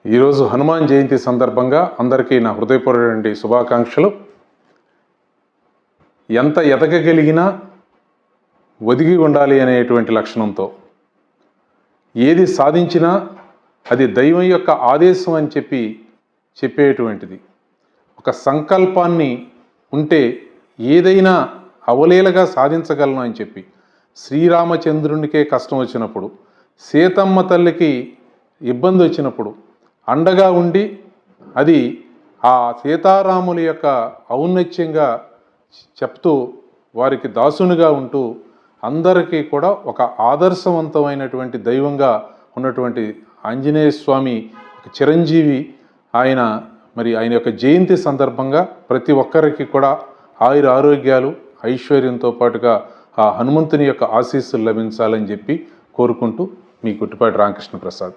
ఈరోజు హనుమాన్ జయంతి సందర్భంగా అందరికీ నా హృదయపూర్వక శుభాకాంక్షలు. ఎంత ఎదగగలిగినా ఒదిగి ఉండాలి అనేటువంటి లక్షణంతో ఏది సాధించినా అది దైవం యొక్క ఆదేశం అని చెప్పేటువంటిది. ఒక సంకల్పాన్ని ఉంటే ఏదైనా అవలీలగా సాధించగలను అని చెప్పి శ్రీరామచంద్రునికే కష్టం వచ్చినప్పుడు, సీతమ్మ తల్లికి ఇబ్బంది వచ్చినప్పుడు అండగా ఉండి అది ఆ సీతారాముల యొక్క ఔన్నత్యంగా చెప్తూ వారికి దాసునిగా ఉంటూ అందరికీ కూడా ఒక ఆదర్శవంతమైనటువంటి దైవంగా ఉన్నటువంటి ఆంజనేయ స్వామి ఒక చిరంజీవి. ఆయన యొక్క జయంతి సందర్భంగా ప్రతి ఒక్కరికి కూడా ఆయుర ఆరోగ్యాలు ఐశ్వర్యంతో పాటుగా ఆ హనుమంతుని యొక్క ఆశీస్సులు లభించాలని చెప్పి కోరుకుంటూ మీ గుట్టిపాటి రామకృష్ణ ప్రసాద్.